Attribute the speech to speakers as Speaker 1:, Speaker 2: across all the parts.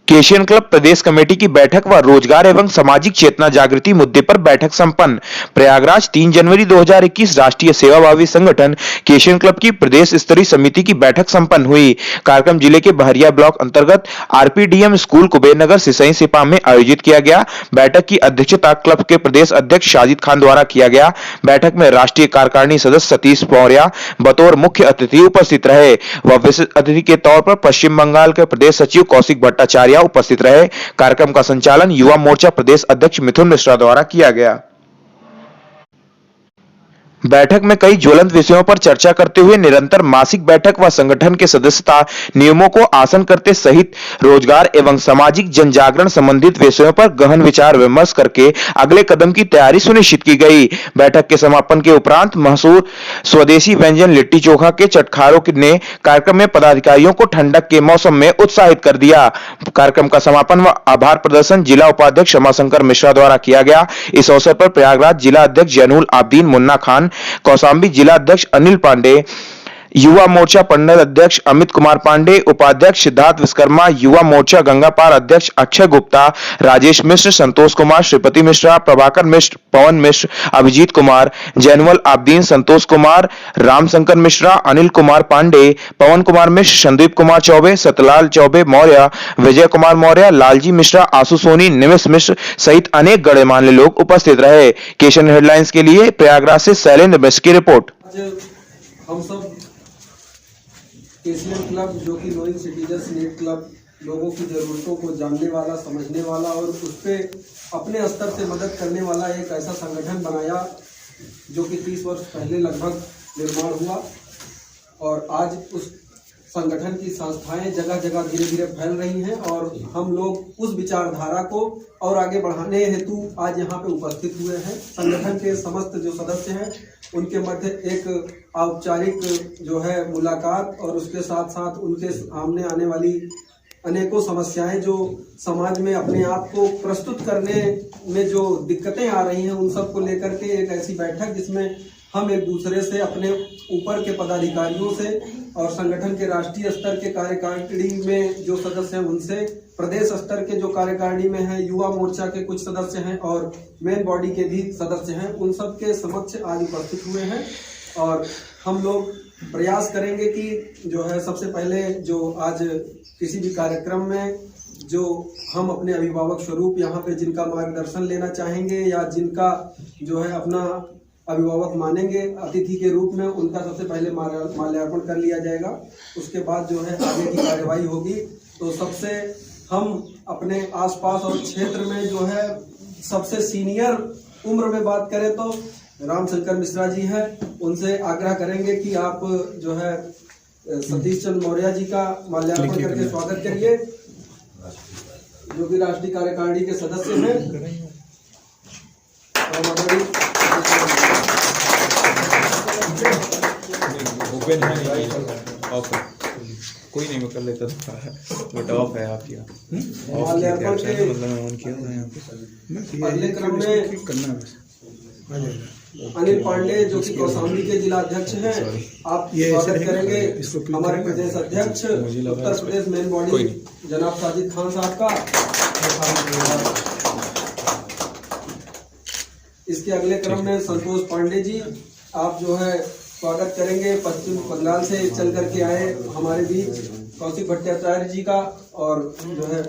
Speaker 1: केशियन club प्रदेश committee की बैठक व रोजगार एवं सामाजिक चेतना जागृति मुद्दे पर बैठक संपन्न। प्रयागराज 3 जनवरी 2021 राष्ट्रीय सेवाभावी संगठन केशियन क्लब की प्रदेश स्तरीय समिति की बैठक संपन्न हुई। कार्यक्रम जिले के बहरिया ब्लॉक अंतर्गत आरपीडीएम स्कूल कुबेरनगर सिसई सिपा में आयोजित किया गया। बैठक की अध्यक्षता क्लब के प्रदेश अध्यक्ष साजिद खान द्वारा किया गया। बैठक में राष्ट्रीय कार्यकारिणी सदस्य सतीश मौर्य बतौर मुख्य अतिथि उपस्थित रहे व विशिष्ट अतिथि के तौर पर पश्चिम बंगाल के प्रदेश सचिव कौशिक भट्टाचार्य उपस्थित रहे। कार्यक्रम का संचालन युवा मोर्चा प्रदेश अध्यक्ष मिथुन मिश्रा द्वारा किया गया। बैठक में कई ज्वलंत विषयों पर चर्चा करते हुए निरंतर मासिक बैठक व संगठन के सदस्यता नियमों को आसन करते सहित रोजगार एवं सामाजिक जनजागरण संबंधित विषयों पर गहन विचार विमर्श करके अगले कदम की तैयारी सुनिश्चित की गई। बैठक के समापन के उपरांत मशहूर स्वदेशी व्यंजन लिट्टी चोखा के चटखारों ने कार्यक्रम में पदाधिकारियों को ठंडक के मौसम में उत्साहित कर दिया। कार्यक्रम का समापन व आभार प्रदर्शन जिला उपाध्यक्ष रमाशंकर मिश्रा द्वारा किया गया। इस अवसर पर प्रयागराज जिला अध्यक्ष जैनुल आब्दीन मुन्ना खान, कौशाम्बी जिला अध्यक्ष अनिल पांडे, युवा मोर्चा पंडल अध्यक्ष अमित कुमार पांडे, उपाध्यक्ष सिद्धार्थ विश्वकर्मा, युवा मोर्चा गंगापार अध्यक्ष अक्षय गुप्ता, राजेश मिश्र, संतोष कुमार, श्रीपति मिश्रा, प्रभाकर मिश्र, पवन मिश्र, अभिजीत कुमार, जैनुल आब्दीन, संतोष कुमार, रामशंकर मिश्रा, अनिल कुमार पांडे, पवन कुमार मिश्र, संदीप कुमार चौबे, सतलाल चौबे मौर्य, विजय कुमार मौर्य, लालजी मिश्रा, आशु सोनी, निमिष मिश्र सहित अनेक गणमान्य लोग उपस्थित रहे। केशियन हेडलाइंस के लिए प्रयागराज से शैलेंद्र मिश्र की रिपोर्ट।
Speaker 2: हम सब केशियन क्लब जो कि नोइंग सिटीजन्स नीड क्लब लोगों की ज़रूरतों को जानने वाला, समझने वाला और उस पर अपने स्तर से मदद करने वाला एक ऐसा संगठन बनाया जो कि 30 वर्ष पहले लगभग निर्माण हुआ और आज उस संगठन की संस्थाएं जगह जगह धीरे धीरे फैल रही हैं और हम लोग उस विचारधारा को और आगे बढ़ाने हेतु आज यहाँ पे उपस्थित हुए हैं। संगठन के समस्त जो सदस्य हैं उनके मध्य एक औपचारिक जो है मुलाकात और उसके साथ साथ उनके सामने आने वाली अनेकों समस्याएं जो समाज में अपने आप को प्रस्तुत करने में जो दिक्कतें आ रही हैं उन सब को लेकर के एक ऐसी बैठक जिसमें हम एक दूसरे से अपने ऊपर के पदाधिकारियों से और संगठन के राष्ट्रीय स्तर के कार्यकारिणी में जो सदस्य हैं उनसे, प्रदेश स्तर के जो कार्यकारिणी में है, युवा मोर्चा के कुछ सदस्य हैं और मेन बॉडी के भी सदस्य हैं, उन सब के समक्ष आज उपस्थित हुए हैं और हम लोग प्रयास करेंगे कि जो है सबसे पहले जो आज किसी भी कार्यक्रम में जो हम अपने अभिभावक स्वरूप यहाँ पे जिनका मार्गदर्शन लेना चाहेंगे या जिनका जो है अपना अभिभावक मानेंगे अतिथि के रूप में, उनका सबसे पहले माल्यार्पण कर लिया जाएगा। उसके बाद जो है आगे की कार्यवाही होगी। तो सबसे हम अपने आसपास और क्षेत्र में जो है सबसे सीनियर उम्र में बात करें तो रामशंकर मिश्रा जी हैं, उनसे आग्रह करेंगे कि आप जो है सतीश चंद्र मौर्य जी का माल्यार्पण करके स्वागत करिए जो कि राष्ट्रीय कार्यकारिणी के सदस्य हैं।
Speaker 3: ओपन है ऑफ है, कोई नहीं मैं कर लेता था बट ऑफ है आप किया
Speaker 2: माल्यार्पण के
Speaker 3: मतलब ऑन किया था यहाँ पे।
Speaker 2: अगले क्रम में
Speaker 3: करना है
Speaker 2: अनिल पांडे जो कि कौशाम्बी के जिला अध्यक्ष हैं, आप स्वागत करेंगे हमारे प्रदेश अध्यक्ष उत्तर प्रदेश मेन बॉडी जनाब साजिद खान साहब का। इसके अगले क्रम में संतोष पांडे जी आप जो है स्वागत करेंगे पश्चिम बंगाल से चल करके आए हमारे बीच कौशिक भट्टाचार्य जी का और जो है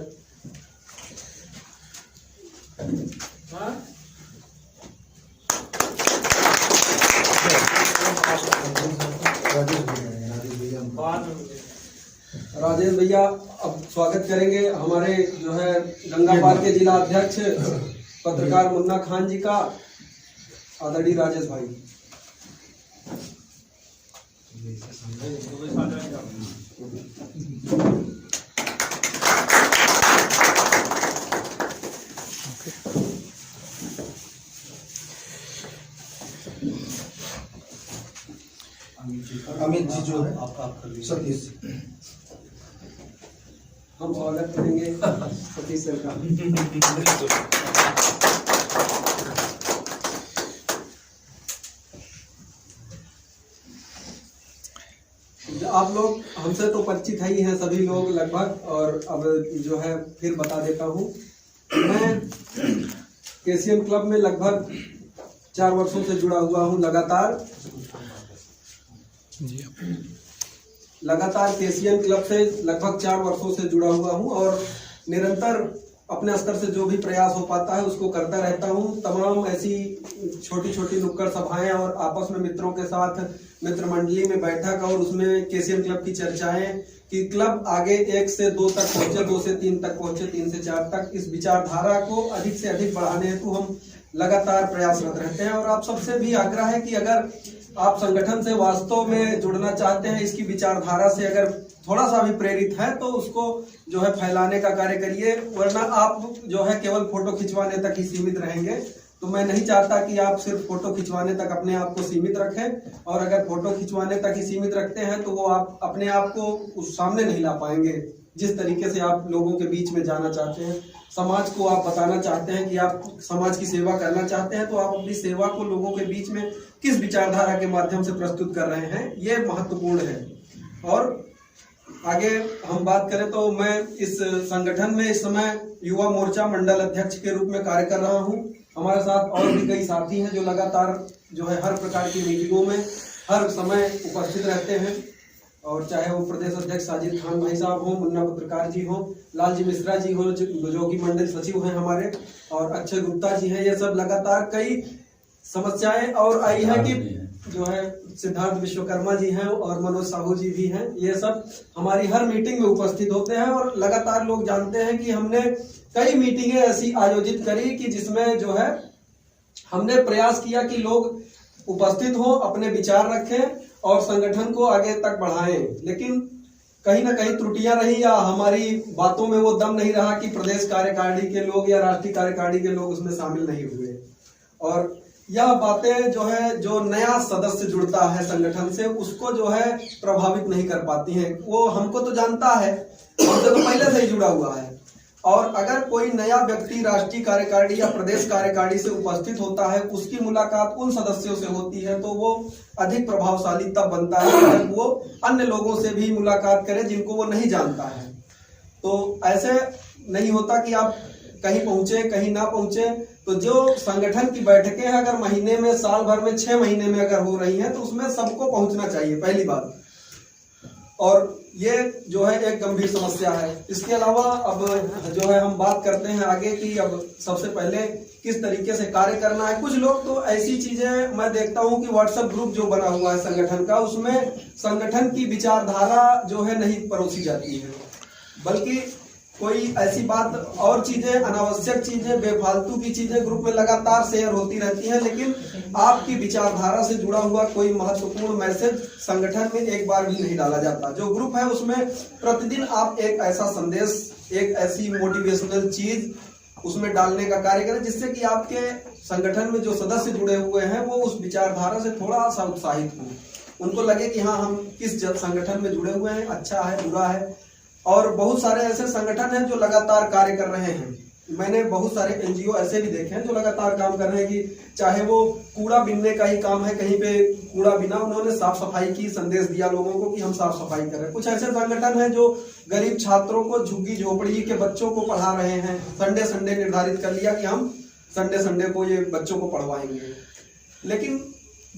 Speaker 2: राजेश भैया अब स्वागत करेंगे हमारे जो है गंगापार के जिला अध्यक्ष पत्रकार मुन्ना खान जी का। आदरणीय राजेश भाई
Speaker 4: अमित जी जो है सतीश
Speaker 2: हम स्वागत करेंगे सतीश सर का। आप लोग हमसे तो परिचित ही हैं सभी लोग लगभग, और अब जो है फिर बता देता हूँ। मैं केसीएम क्लब में लगभग 4 वर्षों से जुड़ा हुआ हूँ। लगातार केसीएम क्लब से लगभग 4 वर्षों से जुड़ा हुआ हूँ, और निरंतर अपने स्तर से जो भी प्रयास हो पाता है उसको करता रहता हूँ। तमाम ऐसी छोटी छोटी नुक्कड़ सभाएं और आपस में मित्रों के साथ मित्र मंडली में बैठक, और उसमें केसीएम क्लब की चर्चाएं कि क्लब आगे 1 से 2 तक पहुंचे, 2 से 3 तक पहुंचे, 3 से 4 तक, इस विचारधारा को अधिक से अधिक बढ़ाने हेतु हम लगातार प्रयासरत रहते हैं। और आप सबसे भी आग्रह है कि अगर आप संगठन से वास्तव में जुड़ना चाहते हैं, इसकी विचारधारा से अगर थोड़ा सा भी प्रेरित है, तो उसको जो है फैलाने का कार्य करिए, वरना आप जो है केवल फोटो खिंचवाने तक ही सीमित रहेंगे। तो मैं नहीं चाहता कि आप सिर्फ फोटो खिंचवाने तक अपने आप को सीमित रखें, और अगर फोटो खिंचवाने तक ही सीमित रखते हैं तो वो आप अपने आप को उस सामने नहीं ला पाएंगे जिस तरीके से आप लोगों के बीच में जाना चाहते हैं। समाज को आप बताना चाहते हैं कि आप समाज की सेवा करना चाहते हैं, तो आप अपनी सेवा को लोगों के बीच में किस विचारधारा के माध्यम से प्रस्तुत कर रहे हैं, ये महत्वपूर्ण है। और आगे हम बात करें तो मैं इस संगठन में इस समय युवा मोर्चा मंडल अध्यक्ष के रूप में कार्य कर रहा हूं। हमारे साथ और भी कई साथी हैं जो लगातार जो है हर प्रकार की मीटिंगों में हर समय उपस्थित रहते हैं, और चाहे वो प्रदेश अध्यक्ष साजिद खान भाई साहब हों, मुन्ना पत्रकार जी हों, लालजी मिश्रा जी हों जो कि मंडल सचिव हैं हमारे, और अक्षय गुप्ता जी हैं। ये सब लगातार कई समस्याएं और आई है कि जो है सिद्धार्थ विश्वकर्मा जी हैं और मनोज साहू जी भी हैं। ये सब हमारी हर मीटिंग में उपस्थित होते हैं, और लगातार लोग जानते हैं कि हमने कई मीटिंगें ऐसी आयोजित करी कि जिसमें जो है हमने प्रयास किया कि लोग उपस्थित हों, अपने विचार रखें और संगठन को आगे तक बढ़ाएं। लेकिन कहीं ना कहीं त्रुटियां रही, या हमारी बातों में वो दम नहीं रहा कि प्रदेश कार्यकारिणी के लोग या राष्ट्रीय कार्यकारिणी के लोग उसमें शामिल नहीं हुए। और यह बातें जो है, जो नया सदस्य जुड़ता है संगठन से, उसको जो है प्रभावित नहीं कर पाती हैं। वो हमको तो जानता है, हमसे तो पहले से ही जुड़ा हुआ है, और अगर कोई नया व्यक्ति राष्ट्रीय कार्यकारिणी या प्रदेश कार्यकारिणी से उपस्थित होता है, उसकी मुलाकात उन सदस्यों से होती है, तो वो अधिक प्रभावशाली तब बनता है जब वो अन्य लोगों से भी मुलाकात करे जिनको वो नहीं जानता है। तो ऐसे नहीं होता कि आप कहीं पहुंचे कहीं ना पहुंचे। तो जो संगठन की बैठकें हैं, अगर महीने में, साल भर में, 6 महीने में अगर हो रही हैं, तो उसमें सबको पहुंचना चाहिए, पहली बात। और ये जो है एक गंभीर समस्या है। इसके अलावा अब जो है हम बात करते हैं आगे कि अब सबसे पहले किस तरीके से कार्य करना है। कुछ लोग तो ऐसी चीजें मैं देखता हूं कि व्हाट्सएप ग्रुप जो बना हुआ है संगठन का, उसमें संगठन की विचारधारा जो है नहीं परोसी जाती है, बल्कि कोई ऐसी बात और चीजें, अनावश्यक चीजें, बेफालतू की चीजें ग्रुप में लगातार शेयर होती रहती हैं, लेकिन आपकी विचारधारा से जुड़ा हुआ कोई महत्वपूर्ण मैसेज संगठन में एक बार भी नहीं डाला जाता। जो ग्रुप है उसमें प्रतिदिन आप एक ऐसा संदेश, एक ऐसी मोटिवेशनल चीज उसमें डालने का कार्य करें, जिससे कि आपके संगठन में जो सदस्य जुड़े हुए हैं वो उस विचारधारा से थोड़ा सा उत्साहित हो, उनको लगे कि हाँ, हम किस संगठन में जुड़े हुए हैं, अच्छा है, बुरा है। और बहुत सारे ऐसे संगठन हैं जो लगातार कार्य कर रहे हैं। मैंने बहुत सारे एनजीओ ऐसे भी देखे हैं जो लगातार काम कर रहे हैं, कि चाहे वो कूड़ा बीनने का ही काम है, कहीं पे कूड़ा बिना उन्होंने साफ सफाई की संदेश दिया लोगों को कि हम साफ सफाई कर रहे हैं। कुछ ऐसे संगठन हैं जो गरीब छात्रों को, झुग्गी झोपड़ी के बच्चों को पढ़ा रहे हैं। संडे निर्धारित कर लिया कि हम संडे को ये बच्चों को पढ़वाएंगे। लेकिन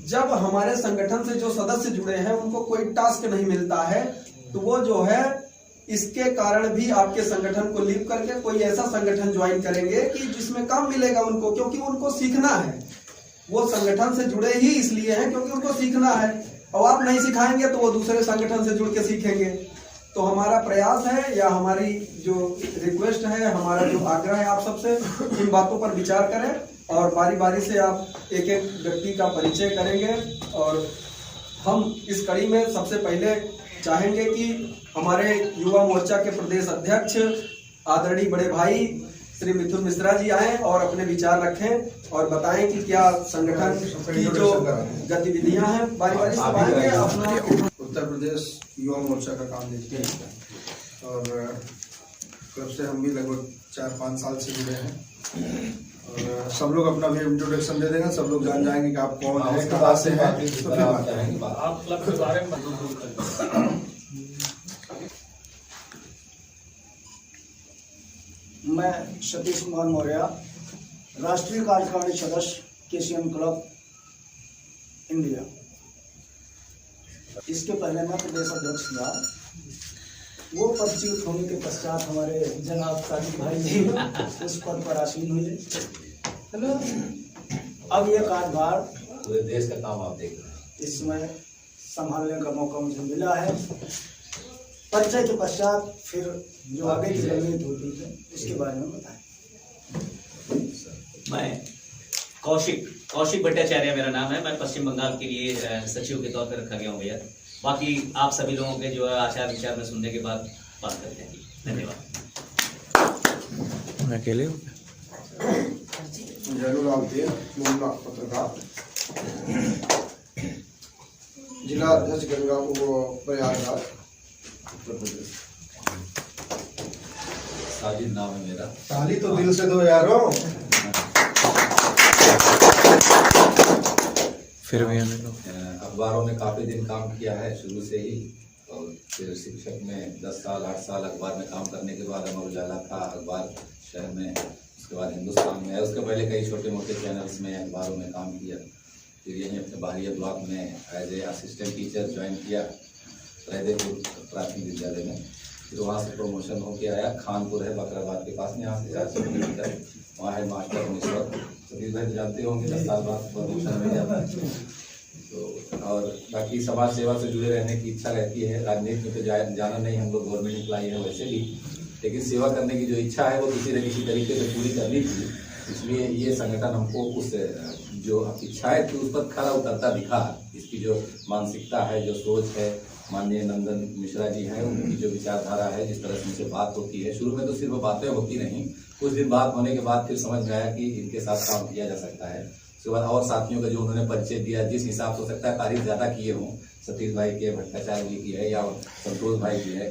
Speaker 2: जब हमारे संगठन से जो सदस्य जुड़े हैं उनको कोई टास्क नहीं मिलता है, तो वो जो है इसके कारण भी आपके संगठन को लीव करके कोई ऐसा संगठन ज्वाइन करेंगे कि जिसमें काम मिलेगा उनको, क्योंकि उनको सीखना है। वो संगठन से जुड़े ही इसलिए हैं क्योंकि उनको सीखना है, और आप नहीं सिखाएंगे तो वो दूसरे संगठन से जुड़ के सीखेंगे। तो हमारा प्रयास है, या हमारी जो रिक्वेस्ट है, हमारा जो आग्रह है, आप सबसे इन बातों पर विचार करें और बारी बारी से आप एक एक व्यक्ति का परिचय करेंगे। और हम इस कड़ी में सबसे पहले चाहेंगे कि हमारे युवा मोर्चा के प्रदेश अध्यक्ष आदरणीय बड़े भाई श्री मिथुन मिश्रा जी आए और अपने विचार रखें और बताएं कि क्या संगठन की जो गतिविधियां हैं, बारी बारी से बताएंगे अपना।
Speaker 4: उत्तर प्रदेश युवा मोर्चा का काम देखते हैं, और क्लब से हम भी लगभग 4-5 साल से जुड़े हैं, और सब लोग अपना भी इंट्रोडक्शन दे देंगे, सब लोग जान जाएंगे कि आप कौन है, कहाँ से हैं, तो फिर बात करेंगे।
Speaker 5: आप क्लब के बारे में मैं सतीश कुमार मौर्य, राष्ट्रीय कार्यकारिणी सदस्य केसीएन क्लब इंडिया। इसके पहले मैं प्रदेश अध्यक्ष था। वो पद च्युत होने के पश्चात हमारे जनाब साजिद भाई जी उस पद पर आसीन हुए। अब ये कार्यभार
Speaker 6: पूरे देश का काम आप देख रहे हैं,
Speaker 5: इसमें संभालने का मौका मुझे मिला है। परिचय के पश्चात फिर जो आगे की रणनीति होती है उसके बारे में बताएं।
Speaker 7: मैं कौशिक भट्टाचार्य मेरा नाम है। मैं पश्चिम बंगाल के लिए सचिव के तौर पर रखा गया हूँ भैया। बाकी आप सभी लोगों के जो है आचार विचार में सुनने के बाद बात करते हैं। धन्यवाद।
Speaker 3: अकेले हो?
Speaker 4: जयनुलाल देव, पत्रकार, जिला अध्यक्ष प्रयागराज, उत्तर प्रदेश।
Speaker 6: साजिद नाम है मेरा।
Speaker 4: ताली तो दिल से दो यारो।
Speaker 3: फिर भी हमें लोग
Speaker 6: अखबारों में काफ़ी दिन काम किया है शुरू से ही, और फिर शिक्षक में 10 साल 8 साल अखबार में काम करने के बाद अमर उजाला था अखबार शहर में, उसके बाद हिंदुस्तान में है। उसके पहले कई छोटे मोटे चैनल्स में अखबारों में काम किया। फिर यहीं अपने बाहरिया ब्लॉक में as a assistant teacher join किया रायदेपुर प्राथमिक विद्यालय में। फिर वहाँ से प्रमोशन होके आया। खानपुर है बकराबाद के पास में, यहाँ से 400 किलोमीटर, वहाँ है मास्टर मिश्र। सतीश भाई जानते होंगे, 10 साल बाद प्रमोशन मिल जाता है। तो और बाकी समाज सेवा से जुड़े रहने की इच्छा रहती है। राजनीति में तो जाना नहीं, हम लोग गवर्नमेंट एम्प्लॉई है वैसे भी, लेकिन सेवा करने की जो इच्छा है वो किसी न किसी तरीके से पूरी करनी थी। इसलिए ये संगठन हमको उस जो इच्छाएं थी उस पर खरा उतरता दिखा। इसकी जो मानसिकता है, जो सोच है, माननीय नंदन मिश्रा जी हैं, उनकी जो विचारधारा है, जिस तरह से उनसे बात होती है, शुरू में तो सिर्फ बातें होती नहीं, कुछ दिन बात होने के बाद फिर समझ में आया कि इनके साथ काम किया जा सकता है। उसके बाद और साथियों का जो उन्होंने परिचय दिया, जिस हिसाब से हो सकता है तारीफ ज़्यादा किए हों, सतीश भाई के, भट्टाचार्य जी की है या संतोष भाई की है,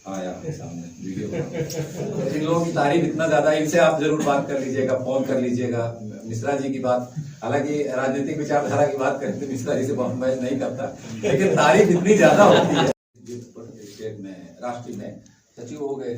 Speaker 6: हाँ यहाँ सामने वीडियो इन लोगों की तारीफ इतना ज्यादा, इनसे आप जरूर बात कर लीजिएगा, फोन कर लीजिएगा। मिश्रा जी की बात, हालांकि राजनीतिक विचारधारा की बात करते मिश्रा जी से बहुत बहस नहीं करता, लेकिन तारीफ इतनी ज्यादा होती है। स्टेट में, राष्ट्रीय में सचिव हो गए,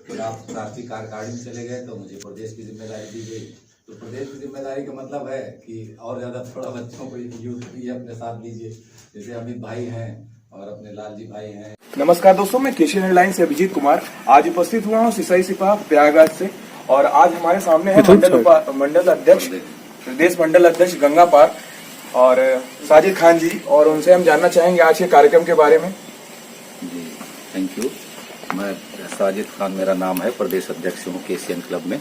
Speaker 6: फिर आप राष्ट्रीय कार्यकारिणी में चले गए तो मुझे प्रदेश की जिम्मेदारी दी गई। तो प्रदेश की जिम्मेदारी का मतलब है कि और ज्यादा थोड़ा बच्चों को यूथ भी अपने साथ लीजिए, जैसे अमित भाई हैं और अपने लालजी भाई हैं।
Speaker 8: नमस्कार दोस्तों, मैं केशियन हेडलाइन से अभिजीत कुमार आज उपस्थित हुआ हूँ सिसाई सिपा प्रयागराज से, और आज हमारे सामने है मंडल अध्यक्ष, प्रदेश मंडल अध्यक्ष गंगा पार और साजिद खान जी, और उनसे हम जानना चाहेंगे आज के कार्यक्रम के बारे में।
Speaker 6: जी थैंक यू। मैं साजिद खान मेरा नाम है, प्रदेश अध्यक्ष हूँ केसीएन क्लब में,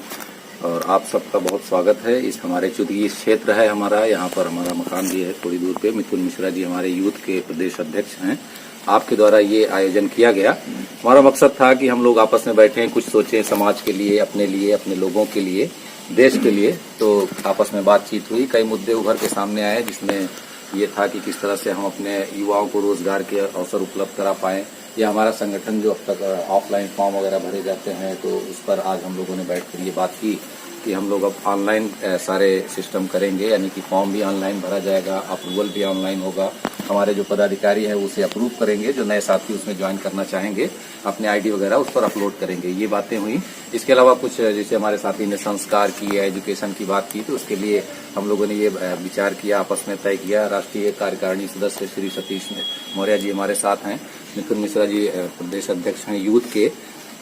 Speaker 6: और आप सबका बहुत स्वागत है। इस हमारे चुदगी क्षेत्र है हमारा, यहाँ पर हमारा मकान भी है थोड़ी दूर पे। मिथुन मिश्रा जी हमारे यूथ के प्रदेश अध्यक्ष हैं। आपके द्वारा ये आयोजन किया गया, हमारा मकसद था कि हम लोग आपस में बैठें, कुछ सोचें समाज के लिए, अपने लोगों के लिए, देश के लिए। तो आपस में बातचीत हुई, कई मुद्दे उभर के सामने आए, जिसमें ये था कि किस तरह से हम अपने युवाओं को रोजगार के अवसर उपलब्ध करा पाएं, या हमारा संगठन जो अब तक ऑफलाइन फॉर्म वगैरह भरे जाते हैं, तो उस पर आज हम लोगों ने बैठकर ये बात की कि हम लोग अब ऑनलाइन सारे सिस्टम करेंगे, यानी कि फॉर्म भी ऑनलाइन भरा जाएगा, अप्रूवल भी ऑनलाइन होगा। हमारे जो पदाधिकारी हैं उसे अप्रूव करेंगे, जो नए साथी उसमें ज्वाइन करना चाहेंगे अपने आईडी वगैरह उस पर अपलोड करेंगे। ये बातें हुई। इसके अलावा कुछ जैसे हमारे साथी ने संस्कार की, एजुकेशन की बात की, तो उसके लिए हम लोगों ने ये विचार किया, आपस में तय किया। राष्ट्रीय कार्यकारिणी सदस्य श्री सतीश मौर्य जी हमारे साथ हैं, मिथुन मिश्रा जी प्रदेश अध्यक्ष हैं यूथ के।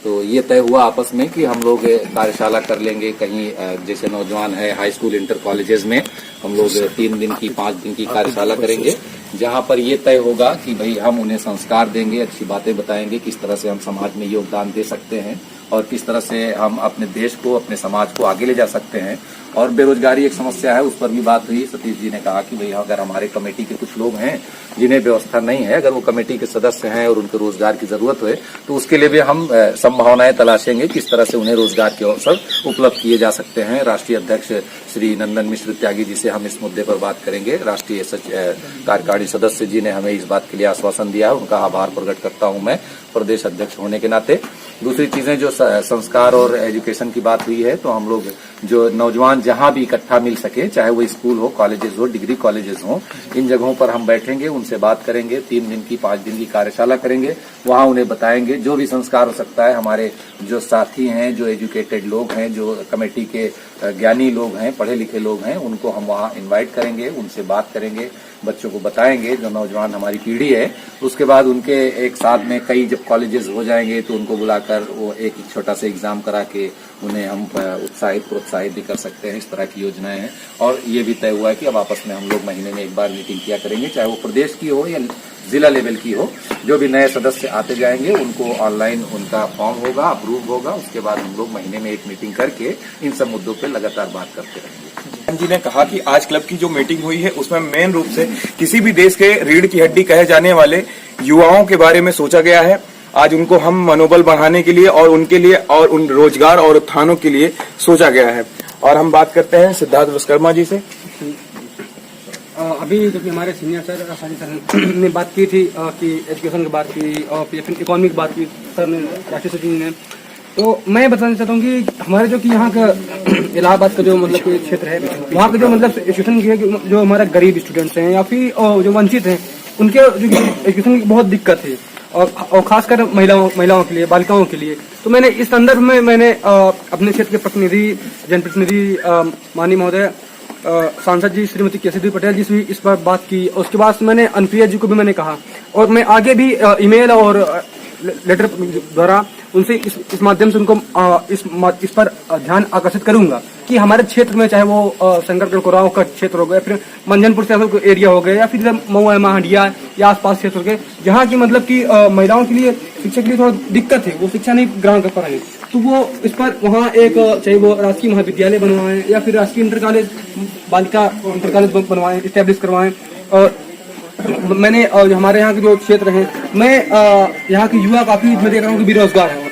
Speaker 6: तो ये तय हुआ आपस में कि हम लोग कार्यशाला कर लेंगे कहीं, जैसे नौजवान है हाई स्कूल इंटर कॉलेजेस में, हम लोग 3 दिन की 5 दिन की कार्यशाला करेंगे, जहां पर ये तय होगा कि भाई हम उन्हें संस्कार देंगे, अच्छी बातें बताएंगे, किस तरह से हम समाज में योगदान दे सकते हैं और किस तरह से हम अपने देश को, अपने समाज को आगे ले जा सकते हैं। और बेरोजगारी एक समस्या है, उस पर भी बात हुई। सतीश जी ने कहा कि भाई अगर हमारे कमेटी के कुछ लोग हैं जिन्हें व्यवस्था नहीं है, अगर वो कमेटी के सदस्य हैं और उनको रोजगार की जरूरत है, तो उसके लिए भी हम संभावनाएं तलाशेंगे, किस तरह से उन्हें रोजगार के अवसर उपलब्ध किए जा सकते हैं। राष्ट्रीय अध्यक्ष श्री नंदन मिश्र त्यागी जी से हम इस मुद्दे पर बात करेंगे। राष्ट्रीय कार्यकारिणी सदस्य जी ने हमें इस बात के लिए आश्वासन दिया है, उनका आभार प्रकट करता हूं मैं प्रदेश अध्यक्ष होने के नाते। दूसरी चीजें जो संस्कार और एजुकेशन की बात हुई है, तो हम लोग जो नौजवान जहां भी इकट्ठा मिल सके, चाहे वो स्कूल हो, कॉलेजेस हो, डिग्री कॉलेजेस हो, इन जगहों पर हम बैठेंगे, उनसे बात करेंगे, 3 दिन की 5 दिन की कार्यशाला करेंगे। वहां उन्हें बताएंगे जो भी संस्कार हो सकता है। हमारे जो साथी हैं, जो एजुकेटेड लोग हैं, जो कमेटी के ज्ञानी लोग हैं, पढ़े लिखे लोग हैं, उनको हम वहां इन्वाइट करेंगे, उनसे बात करेंगे, बच्चों को बताएंगे, जो नौजवान हमारी पीढ़ी है। उसके बाद उनके एक साथ में कई जब कॉलेजेस हो जाएंगे तो उनको बुलाकर वो एक छोटा सा एग्जाम करा के उन्हें हम प्रोत्साहित भी कर सकते हैं। इस तरह की योजनाएं हैं। और ये भी तय हुआ है कि अब आपस में हम लोग महीने में एक बार मीटिंग किया करेंगे, चाहे वो प्रदेश की हो या जिला लेवल की हो। जो भी नए सदस्य आते जाएंगे उनको ऑनलाइन उनका फॉर्म होगा, अप्रूव होगा। उसके बाद हम लोग महीने में एक मीटिंग करके इन सब मुद्दों पे लगातार बात करते रहेंगे।
Speaker 8: जी ने कहा कि आज क्लब की जो मीटिंग हुई है उसमें मेन रूप से किसी भी देश के रीढ़ की हड्डी कहे जाने वाले युवाओं के बारे में सोचा गया है। आज उनको हम मनोबल बढ़ाने के लिए और उनके लिए और उन रोजगार और उत्थानों के लिए सोचा गया है। और हम बात करते हैं सिद्धार्थ विश्वकर्मा जी से।
Speaker 9: अभी जब हमारे सीनियर सर सानी सर ने बात की थी कि एजुकेशन की बात की और फिर इकोनॉमी की बात की सर ने, राष्ट्रीय सचिव ने, तो मैं बताना चाहता हूँ कि हमारे जो कि यहाँ का इलाहाबाद का जो मतलब कि क्षेत्र है, वहाँ का जो मतलब एजुकेशन की जो हमारे गरीब स्टूडेंट्स हैं या फिर जो वंचित हैं, उनके जो एजुकेशन की बहुत दिक्कत है और खासकर महिलाओं के लिए, बालिकाओं के लिए। तो मैंने इस संदर्भ में मैंने अपने क्षेत्र के प्रतिनिधि, जनप्रतिनिधि माननीय महोदय सांसद जी श्रीमती केसरी पटेल जी से इस पर बात की। उसके बाद मैंने अनुप्रिया जी को भी मैंने कहा और मैं आगे भी ईमेल और लेटर द्वारा उनसे इस माध्यम से उनको इस पर ध्यान आकर्षित करूंगा कि हमारे क्षेत्र में, चाहे वो शंकरगढ़ कोराव का क्षेत्र हो गया, फिर मंझनपुर से एरिया हो गया या फिर मऊ महडिया या आसपास क्षेत्र हो गए, जहाँ की मतलब कि महिलाओं के लिए शिक्षा के लिए थोड़ा दिक्कत है, वो शिक्षा नहीं ग्रहण कर पा रहे, तो वो इस पर वहाँ एक चाहे वो राजकीय महाविद्यालय बनवाएं या फिर राजकीय इंटर कॉलेज, बालिका इंटर कॉलेज बनवाएं, इस्टेब्लिश करवाएं। और मैंने हमारे यहाँ के जो क्षेत्र हैं, मैं यहाँ के युवा काफी मैं देख रहा हूँ कि बेरोजगार है,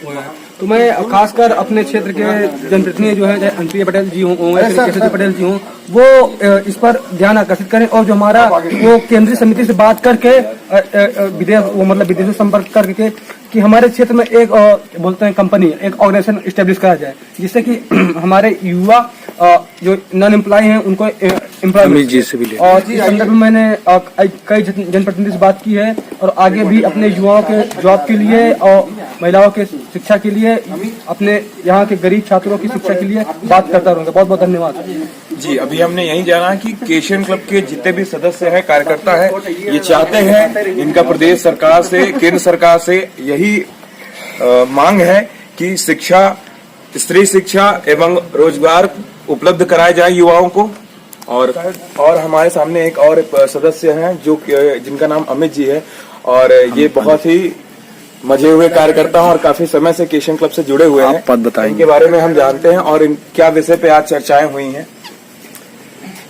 Speaker 9: तो मैं खासकर अपने क्षेत्र के जनप्रतिनिधि जो है, चाहे अनुप्रिया पटेल जी हों या केसरी पटेल जी हों, वो इस पर ध्यान आकर्षित करें और जो हमारा वो केंद्रीय समिति से बात करके विदेशों संपर्क करके कि हमारे क्षेत्र में एक बोलते हैं कंपनी, एक ऑर्गेनाइजेशन इस्टेब्लिश करा जाए, जिससे कि हमारे युवा जो नॉन एम्प्लॉय हैं उनको एम्प्लॉयमेंट। और इस संदर्भ में मैंने कई जनप्रतिनिधि से बात की है और आगे भी अपने युवाओं के जॉब के लिए और महिलाओं के शिक्षा के लिए, अपने यहाँ के गरीब छात्रों की शिक्षा के लिए बात करता रहूंगा। बहुत बहुत धन्यवाद
Speaker 8: जी। अभी हमने यही जाना कि केशियन क्लब के जितने भी सदस्य हैं, कार्यकर्ता है, ये चाहते हैं, इनका प्रदेश सरकार से, केंद्र सरकार से यही मांग है कि शिक्षा, स्त्री शिक्षा एवं रोजगार उपलब्ध कराए जाए युवाओं को। और हमारे सामने एक और सदस्य हैं जो जिनका नाम अमित जी है और ये बहुत ही मजे हुए कार्यकर्ता हैं और काफी समय से केशियन क्लब से जुड़े हुए हैं। पद बताएं, इनके बारे में हम जानते हैं और इन क्या विषय पे आज चर्चाएं हुई हैं।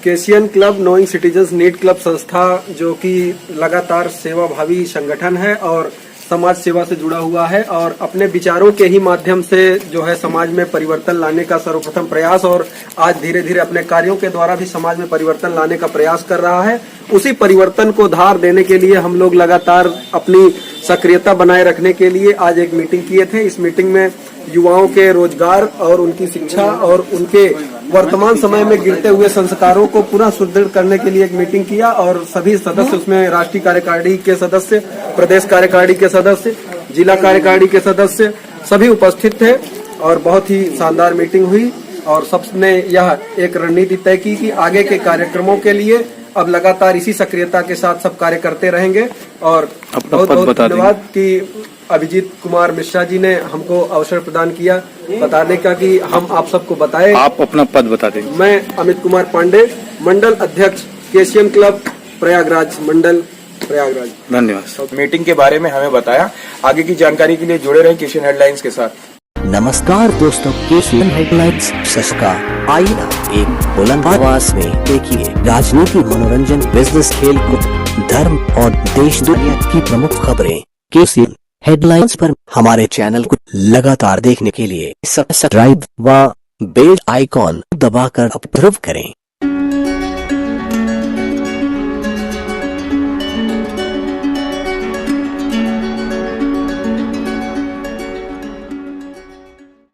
Speaker 2: केशियन club knowing citizens need club संस्था, जो कि लगातार सेवाभावी संगठन है और समाज सेवा से जुड़ा हुआ है और अपने विचारों के ही माध्यम से जो है समाज में परिवर्तन लाने का सर्वप्रथम प्रयास, और आज धीरे धीरे अपने कार्यों के द्वारा भी समाज में परिवर्तन लाने का प्रयास कर रहा है। उसी परिवर्तन को धार देने के लिए हम लोग लगातार अपनी सक्रियता बनाए रखने के लिए आज एक मीटिंग किए थे। इस मीटिंग में युवाओं के रोजगार और उनकी शिक्षा और उनके वर्तमान समय में गिरते हुए संस्कारों को पुनः सुदृढ़ करने के लिए एक मीटिंग किया और सभी सदस्य, उसमें राष्ट्रीय कार्यकारिणी के सदस्य, प्रदेश कार्यकारिणी के सदस्य, जिला कार्यकारिणी के सदस्य सभी उपस्थित थे और बहुत ही शानदार मीटिंग हुई और सबने यह एक रणनीति तय की कि आगे के कार्यक्रमों के लिए अब लगातार इसी सक्रियता के साथ सब कार्य करते रहेंगे। और बहुत बहुत धन्यवाद कि अभिजीत कुमार मिश्रा जी ने हमको अवसर प्रदान किया बताने का कि हम आप सबको बताएं।
Speaker 10: आप अपना पद बता दें।
Speaker 2: मैं अमित कुमार पांडे, मंडल अध्यक्ष केशियन क्लब प्रयागराज मंडल, प्रयागराज।
Speaker 10: धन्यवाद।
Speaker 8: मीटिंग के बारे में हमें बताया। आगे की जानकारी के लिए जुड़े रहें केशियन हेडलाइंस के साथ।
Speaker 11: नमस्कार दोस्तों, केशियन हेडलाइंस सस्कार। आइए ना एक बुलंद आवाज में देखिए राजनीति, मनोरंजन, बिजनेस, खेल कूद, धर्म और देश दुनिया की प्रमुख खबरें केशियन हेडलाइंस पर। हमारे चैनल को लगातार देखने के लिए सब्सक्राइब व बेल आइकॉन दबाकर अप्रूव करें।